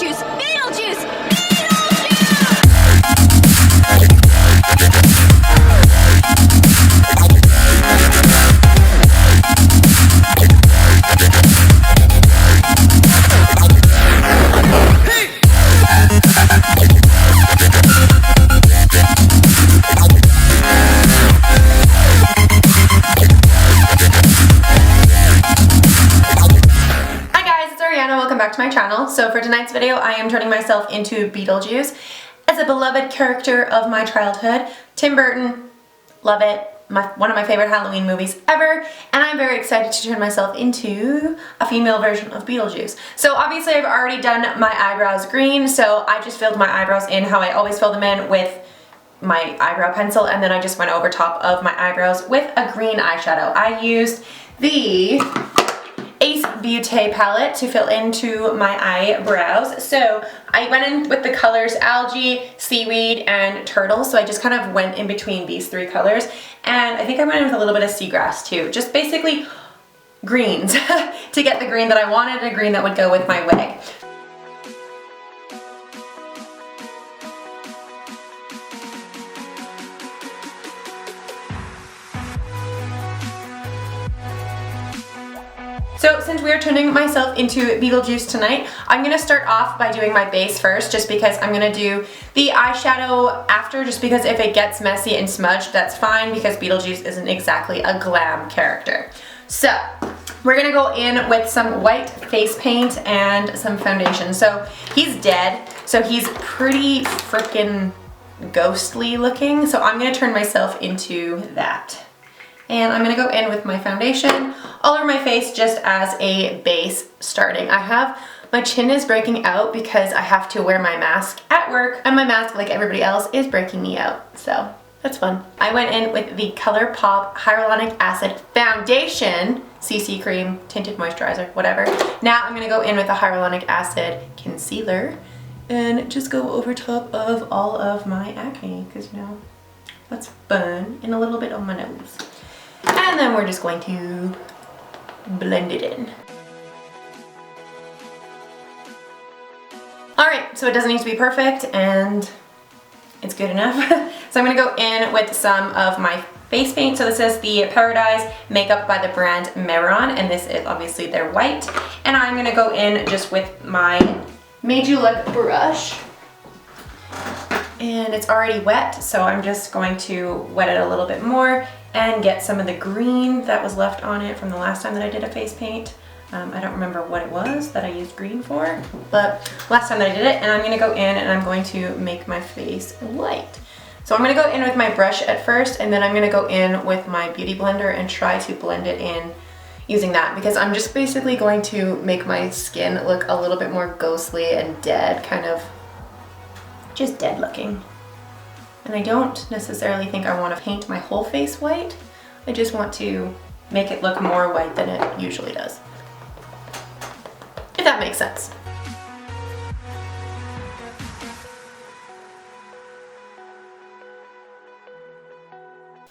Beetlejuice! Beetlejuice! Welcome back to my channel. So for tonight's video, I am turning myself into Beetlejuice as a beloved character of my childhood. Tim Burton, love it. One of my favorite Halloween movies ever, and I'm very excited to turn myself into a female version of Beetlejuice. So obviously I've already done my eyebrows green, so I just filled my eyebrows in how I always fill them in with my eyebrow pencil, and then I just went over top of my eyebrows with a green eyeshadow. I used the Ace Beauté palette to fill into my eyebrows. So I went in with the colors Algae, Seaweed, and Turtle. So I just kind of went in between these three colors. And I think I went in with a little bit of Seagrass too. Just basically greens to get the green that I wanted, a green that would go with my wig. So since we are turning myself into Beetlejuice tonight, I'm going to start off by doing my base first, just because I'm going to do the eyeshadow after, just because if it gets messy and smudged, that's fine, because Beetlejuice isn't exactly a glam character. So we're going to go in with some white face paint and some foundation. So he's dead, so he's pretty freaking ghostly looking, so I'm going to turn myself into that. And I'm going to go in with my foundation all over my face just as a base starting. My chin is breaking out because I have to wear my mask at work, and my mask, like everybody else, is breaking me out. So that's fun. I went in with the ColourPop Hyaluronic Acid Foundation, CC Cream, Tinted Moisturizer, whatever. Now I'm going to go in with the Hyaluronic Acid Concealer and just go over top of all of my acne, because you know, that's fun, and a little bit on my nose. And then we're just going to blend it in. Alright, so it doesn't need to be perfect, and it's good enough. So I'm going to go in with some of my face paint. So this is the Paradise Makeup by the brand Mehron, and this is obviously their white. And I'm going to go in just with my Made You Look brush. And it's already wet, so I'm just going to wet it a little bit more and get some of the green that was left on it from the last time that I did a face paint. I don't remember what it was that I used green for, but last time that I did it, and I'm gonna go in and I'm going to make my face white. So I'm gonna go in with my brush at first, and then I'm gonna go in with my beauty blender and try to blend it in using that, because I'm just basically going to make my skin look a little bit more ghostly and dead, kind of just dead looking. And I don't necessarily think I want to paint my whole face white. I just want to make it look more white than it usually does. If that makes sense.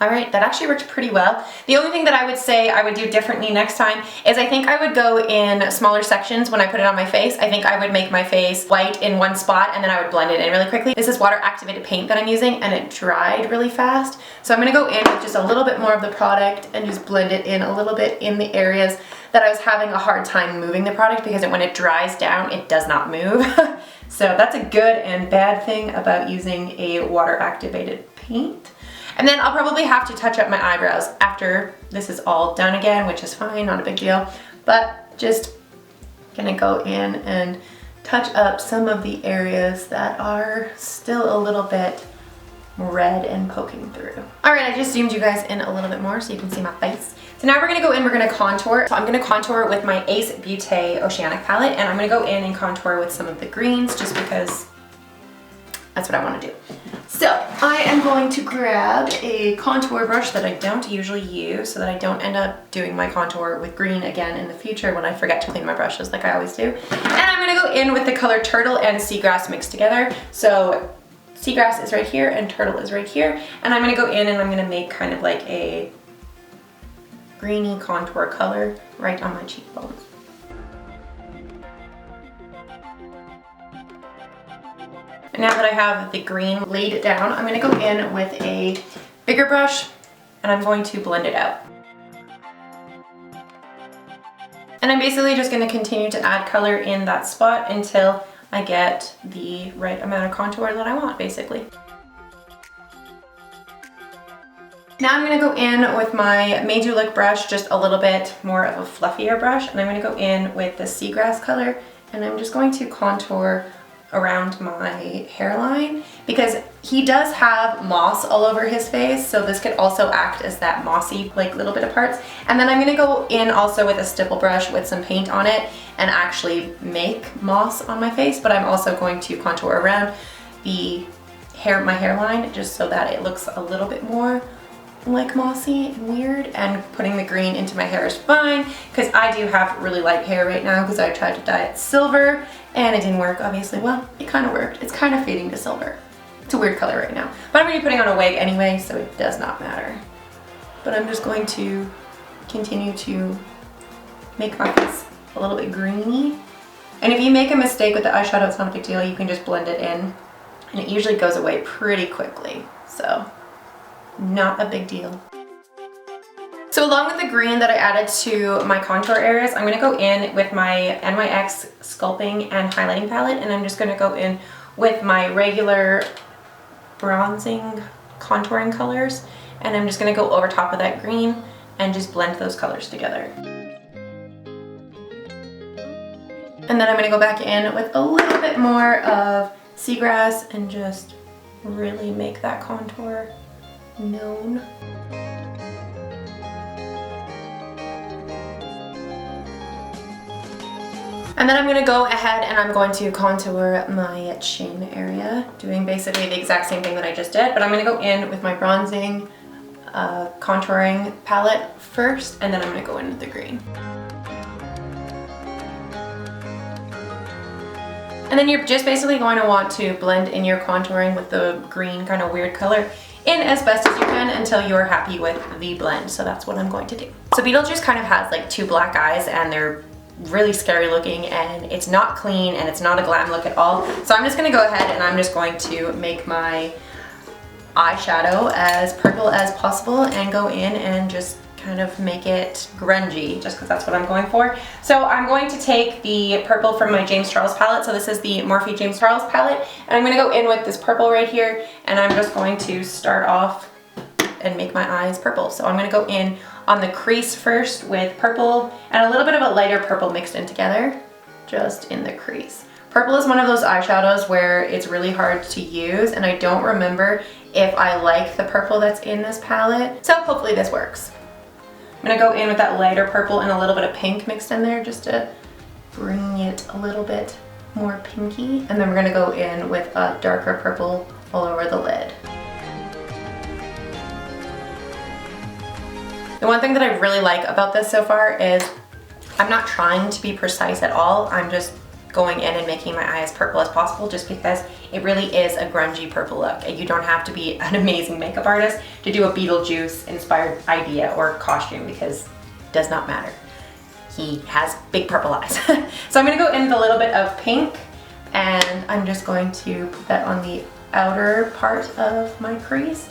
Alright, that actually worked pretty well. The only thing that I would say I would do differently next time is I think I would go in smaller sections when I put it on my face. I think I would make my face white in one spot, and then I would blend it in really quickly. This is water activated paint that I'm using, and it dried really fast. So I'm going to go in with just a little bit more of the product and just blend it in a little bit in the areas that I was having a hard time moving the product, because when it dries down, it does not move. So that's a good and bad thing about using a water activated paint. And then I'll probably have to touch up my eyebrows after this is all done again, which is fine, not a big deal. But just gonna go in and touch up some of the areas that are still a little bit red and poking through. Alright, I just zoomed you guys in a little bit more so you can see my face. So now we're gonna go in, we're gonna contour. So I'm gonna contour with my Ace Beauté Oceanic palette, and I'm gonna go in and contour with some of the greens, just because that's what I wanna do. So I am going to grab a contour brush that I don't usually use, so that I don't end up doing my contour with green again in the future when I forget to clean my brushes like I always do. And I'm gonna go in with the color Turtle and Seagrass mixed together. So Seagrass is right here and Turtle is right here. And I'm gonna go in and I'm gonna make kind of like a greeny contour color right on my cheekbones. And now that I have the green laid down, I'm going to go in with a bigger brush and I'm going to blend it out. And I'm basically just going to continue to add color in that spot until I get the right amount of contour that I want, basically. Now I'm going to go in with my Made You Look brush, just a little bit more of a fluffier brush, and I'm going to go in with the seagrass color, and I'm just going to contour around my hairline because he does have moss all over his face, so this could also act as that mossy like little bit of parts. And then I'm going to go in also with a stipple brush with some paint on it and actually make moss on my face, but I'm also going to contour around my hairline just so that it looks a little bit more like mossy and weird, and putting the green into my hair is fine because I do have really light hair right now because I tried to dye it silver and it didn't work, obviously. Well, it kind of worked. It's kind of fading to silver. It's a weird color right now, but I'm going to be putting on a wig anyway, so it does not matter. But I'm just going to continue to make my face a little bit greeny. And if you make a mistake with the eyeshadow, it's not a big deal. You can just blend it in and it usually goes away pretty quickly. So not a big deal. So along with the green that I added to my contour areas, I'm going to go in with my NYX Sculpting and Highlighting Palette, and I'm just going to go in with my regular bronzing contouring colors, and I'm just going to go over top of that green and just blend those colors together. And then I'm going to go back in with a little bit more of seagrass and just really make that contour known. And then I'm going to go ahead and I'm going to contour my chin area, doing basically the exact same thing that I just did, but I'm going to go in with my bronzing contouring palette first, and then I'm going to go in with the green. And then you're just basically going to want to blend in your contouring with the green kind of weird color in as best as you can until you're happy with the blend. So that's what I'm going to do. So Beetlejuice kind of has like two black eyes and they're really scary looking, and it's not clean and it's not a glam look at all. So I'm just going to go ahead and I'm just going to make my eyeshadow as purple as possible and go in and just kind of make it grungy, just because that's what I'm going for. So I'm going to take the purple from my James Charles palette. So this is the Morphe James Charles palette, and I'm going to go in with this purple right here, and I'm just going to start off and make my eyes purple. So I'm going to go in on the crease first with purple and a little bit of a lighter purple mixed in together, just in the crease. Purple is one of those eyeshadows where it's really hard to use, and I don't remember if I like the purple that's in this palette. So hopefully this works. I'm going to go in with that lighter purple and a little bit of pink mixed in there just to bring it a little bit more pinky. And then we're going to go in with a darker purple all over the lid. The one thing that I really like about this so far is I'm not trying to be precise at all. I'm just going in and making my eye as purple as possible, just because it really is a grungy purple look, and you don't have to be an amazing makeup artist to do a Beetlejuice inspired idea or costume, because it does not matter. He has big purple eyes. So I'm going to go in with a little bit of pink, and I'm just going to put that on the outer part of my crease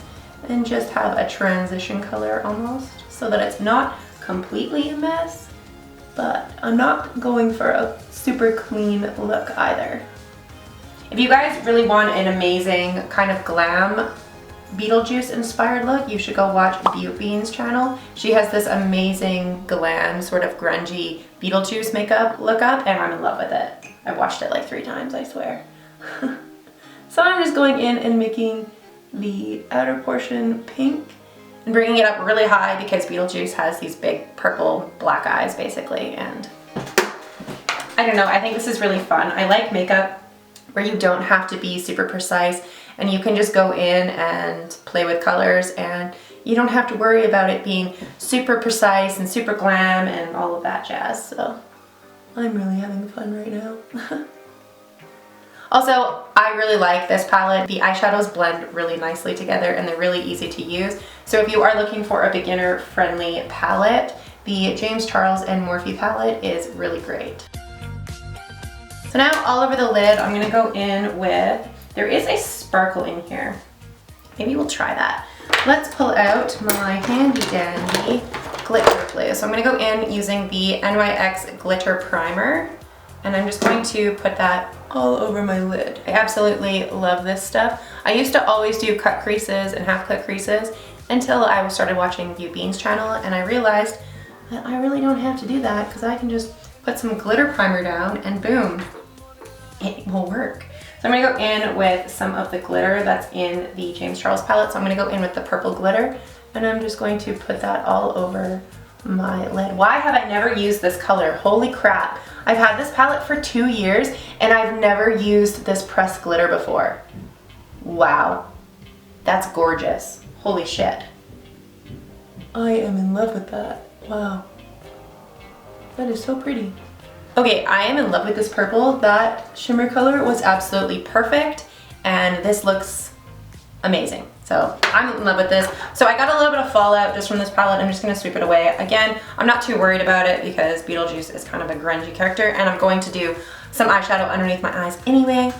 and just have a transition color almost, so that it's not completely a mess, but I'm not going for a super clean look either. If you guys really want an amazing kind of glam Beetlejuice inspired look, you should go watch Beauty Bean's channel. She has this amazing glam sort of grungy Beetlejuice makeup look up, and I'm in love with it. I've watched it like 3 times, I swear. So I'm just going in and making the outer portion pink and bringing it up really high, because Beetlejuice has these big purple black eyes basically, and I don't know, I think this is really fun. I like makeup where you don't have to be super precise and you can just go in and play with colors, and you don't have to worry about it being super precise and super glam and all of that jazz. So I'm really having fun right now. Also, I really like this palette. The eyeshadows blend really nicely together and they're really easy to use. So if you are looking for a beginner-friendly palette, the James Charles and Morphe palette is really great. So So now all over the lid, I'm gonna go in with, there is a sparkle in here. Maybe we'll try that. Let's pull out my handy dandy glitter glue. So I'm gonna go in using the Nyx Glitter Primer, and I'm just going to put that all over my lid. I absolutely love this stuff. I used to always do cut creases and half cut creases until I started watching View Bean's channel, and I realized that I really don't have to do that because I can just put some glitter primer down and boom, it will work. So I'm gonna go in with some of the glitter that's in the James Charles palette. So I'm gonna go in with the purple glitter, and I'm just going to put that all over my lid. Why have I never used this color? Holy crap. I've had this palette for 2 years and I've never used this pressed glitter before. Wow, that's gorgeous. Holy shit. I am in love with that. Wow, that is so pretty. Okay, I am in love with this purple. That shimmer color was absolutely perfect, and this looks amazing. So I'm in love with this. So I got a little bit of fallout just from this palette. I'm just gonna sweep it away. Again, I'm not too worried about it because Beetlejuice is kind of a grungy character, and I'm going to do some eyeshadow underneath my eyes anyway.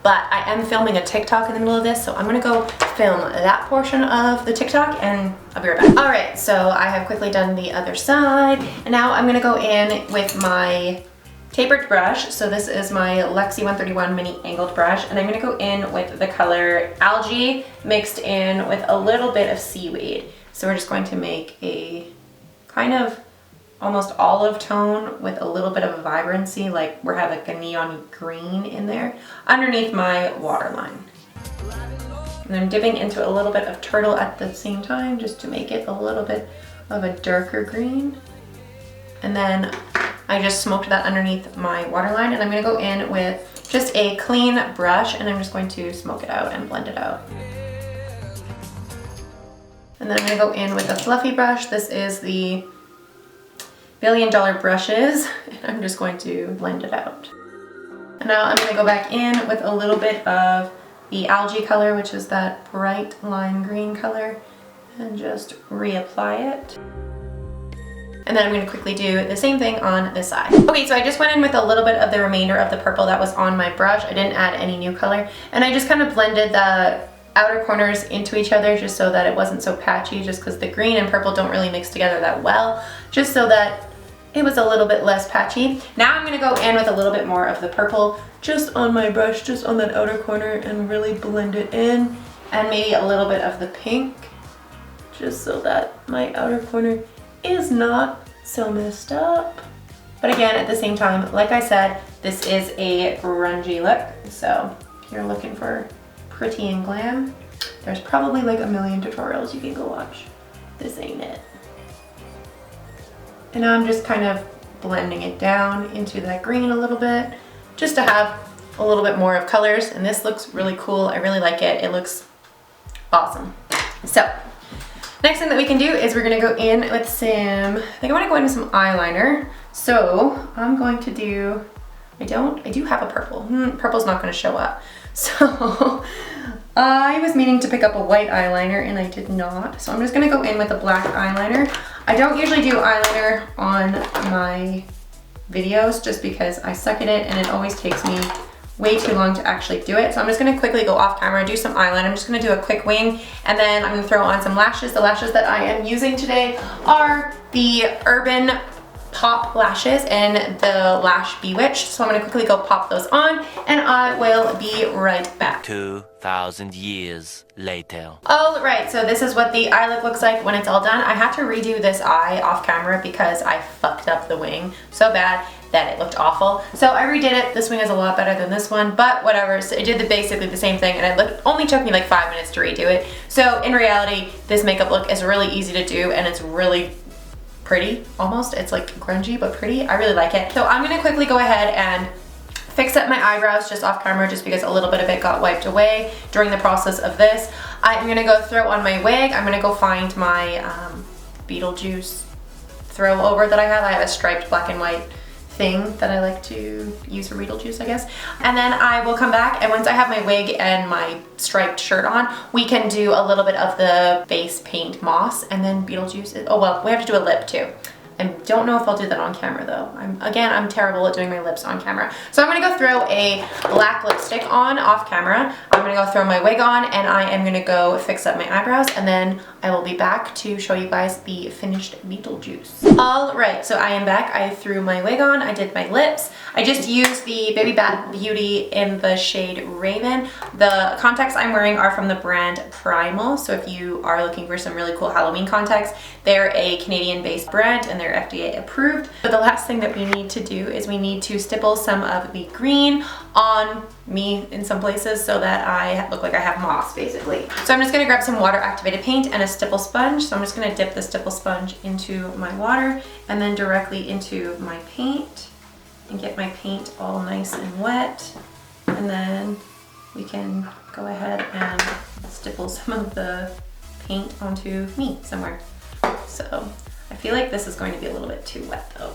But I am filming a TikTok in the middle of this, so I'm gonna go film that portion of the TikTok and I'll be right back. All right, so I have quickly done the other side, and now I'm gonna go in with my tapered brush. So this is my Lexi 131 mini angled brush, and I'm gonna go in with the color Algae mixed in with a little bit of seaweed. So we're just going to make a kind of almost olive tone with a little bit of a vibrancy, like we're having a neon green in there underneath my waterline. And I'm dipping into a little bit of turtle at the same time just to make it a little bit of a darker green. And then I just smoked that underneath my waterline, and I'm gonna go in with just a clean brush, and I'm just going to smoke it out and blend it out. And then I'm gonna go in with a fluffy brush. This is the $1 billion brushes, and I'm just going to blend it out. And now I'm gonna go back in with a little bit of the Algae color, which is that bright lime green color, and just reapply it. And then I'm going to quickly do the same thing on this side. Okay, so I just went in with a little bit of the remainder of the purple that was on my brush. I didn't add any new color. And I just kind of blended the outer corners into each other just so that it wasn't so patchy, just because the green and purple don't really mix together that well, just so that it was a little bit less patchy. Now I'm going to go in with a little bit more of the purple just on my brush, just on that outer corner, and really blend it in. And maybe a little bit of the pink, just so that my outer corner is not so messed up. But again, at the same time, like I said, this is a grungy look. So if you're looking for pretty and glam, there's probably like a million tutorials you can go watch. This ain't it. And now I'm just kind of blending it down into that green a little bit, just to have a little bit more of colors. And this looks really cool. I really like it. It looks awesome. So next thing that we can do is we're gonna go in with some, I think I wanna go in with some eyeliner. So I'm going to do, I do have a purple. Purple's not gonna show up. So I was meaning to pick up a white eyeliner and I did not. So I'm just gonna go in with a black eyeliner. I don't usually do eyeliner on my videos just because I suck at it and it always takes me way too long to actually do it. So I'm just gonna quickly go off camera, do some eyeliner. I'm just gonna do a quick wing, and then I'm gonna throw on some lashes. The lashes that I am using today are the Urban Pop lashes and the Lash Bewitched. So I'm gonna quickly go pop those on, and I will be right back. 2,000 years later. All right, so this is what the eye look looks like when it's all done. I had to redo this eye off camera because I fucked up the wing so bad that it looked awful. So I redid it. This wing is a lot better than this one, but whatever. So it did basically the same thing, and it only took me like 5 minutes to redo it. So in reality, this makeup look is really easy to do, and it's really pretty, almost. It's like grungy, but pretty. I really like it. So I'm gonna quickly go ahead and fix up my eyebrows just off camera, just because a little bit of it got wiped away during the process of this. I'm gonna go throw on my wig. I'm gonna go find my Beetlejuice throw over that I have. I have a striped black and white thing that I like to use for Beetlejuice, I guess. And then I will come back, and once I have my wig and my striped shirt on, we can do a little bit of the face paint moss, and then Beetlejuice is, oh well, we have to do a lip too. I don't know if I'll do that on camera though. I'm terrible at doing my lips on camera. So I'm gonna go throw a black lipstick on off camera. I'm gonna go throw my wig on, and I am gonna go fix up my eyebrows, and then I will be back to show you guys the finished Beetlejuice. All right, so I am back. I threw my wig on, I did my lips. I just used the Baby Bath Beauty in the shade Raven. The contacts I'm wearing are from the brand Primal, so if you are looking for some really cool Halloween contacts, they're a Canadian-based brand and they're FDA approved. But the last thing that we need to do is we need to stipple some of the green on me in some places so that I look like I have moss, basically. So I'm just gonna grab some water activated paint and a stipple sponge. So I'm just gonna dip the stipple sponge into my water and then directly into my paint and get my paint all nice and wet. And then we can go ahead and stipple some of the paint onto me somewhere. So I feel like this is going to be a little bit too wet though.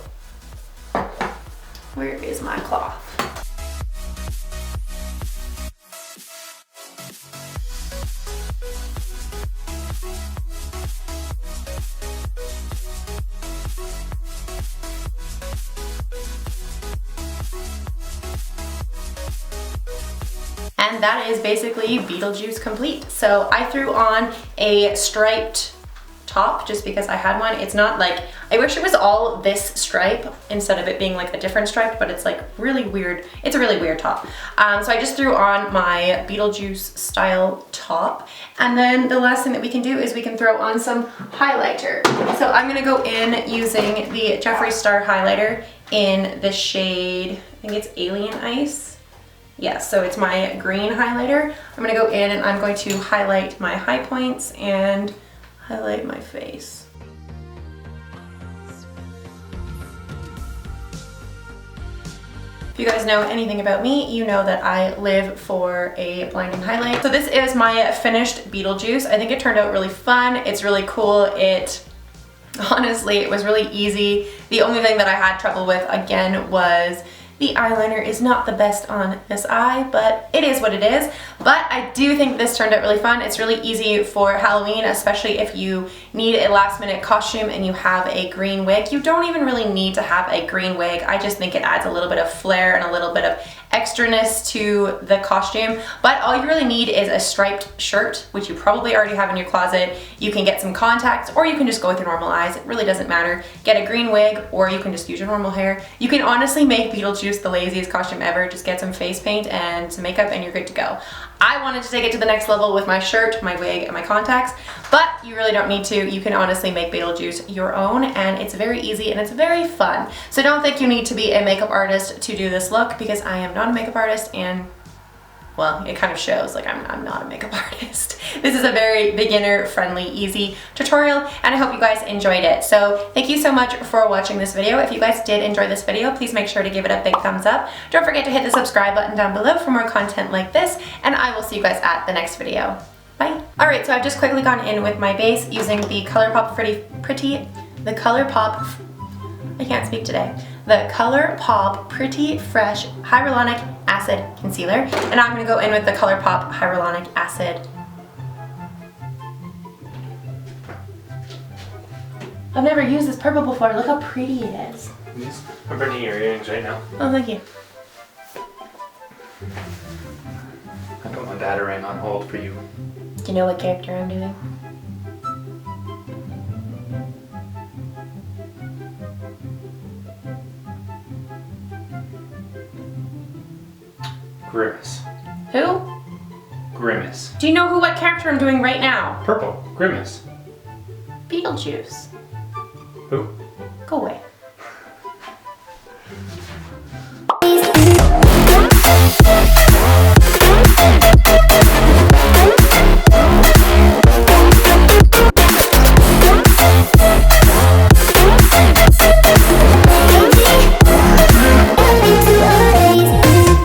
Where is my cloth? And that is basically Beetlejuice complete. So I threw on a striped top just because I had one. It's not like, I wish it was all this stripe instead of it being like a different stripe, but it's like really weird. It's a really weird top. So I just threw on my Beetlejuice style top. And then the last thing that we can do is we can throw on some highlighter. So I'm gonna go in using the Jeffree Star highlighter in the shade, I think it's Alien Ice. Yeah, so it's my green highlighter. I'm gonna go in and I'm going to highlight my high points and highlight my face. If you guys know anything about me, you know that I live for a blinding highlight. So this is my finished Beetlejuice. I think it turned out really fun. It's really cool. Honestly, it was really easy. The only thing that I had trouble with, again, was the eyeliner is not the best on this eye, but it is what it is. But I do think this turned out really fun. It's really easy for Halloween, especially if you need a last minute costume and you have a green wig. You don't even really need to have a green wig. I just think it adds a little bit of flair and a little bit of extraness to the costume. But all you really need is a striped shirt, which you probably already have in your closet. You can get some contacts, or you can just go with your normal eyes. It really doesn't matter. Get a green wig, or you can just use your normal hair. You can honestly make Beetlejuice the laziest costume ever. Just get some face paint and some makeup and you're good to go. I wanted to take it to the next level with my shirt, my wig, and my contacts, but you really don't need to. You can honestly make Beetlejuice your own, and it's very easy and it's very fun. So don't think you need to be a makeup artist to do this look, because I am not a makeup artist, and well, it kind of shows, like I'm not a makeup artist. This is a very beginner friendly, easy tutorial, and I hope you guys enjoyed it. So thank you so much for watching this video. If you guys did enjoy this video, please make sure to give it a big thumbs up. Don't forget to hit the subscribe button down below for more content like this, and I will see you guys at the next video. Bye. Alright, so I've just quickly gone in with my base using the ColourPop the ColourPop Pretty Fresh Hyaluronic Acid Concealer, and I'm going to go in with the ColourPop Hyaluronic Acid. I've never used this purple before. Look how pretty it is. I'm burning your earrings right now. Oh, thank you. I put my batarang on hold for you. Do you know what character I'm doing? Grimace. Who? Grimace. Do you know what character I'm doing right now? Purple. Grimace. Beetlejuice. Who? Go away.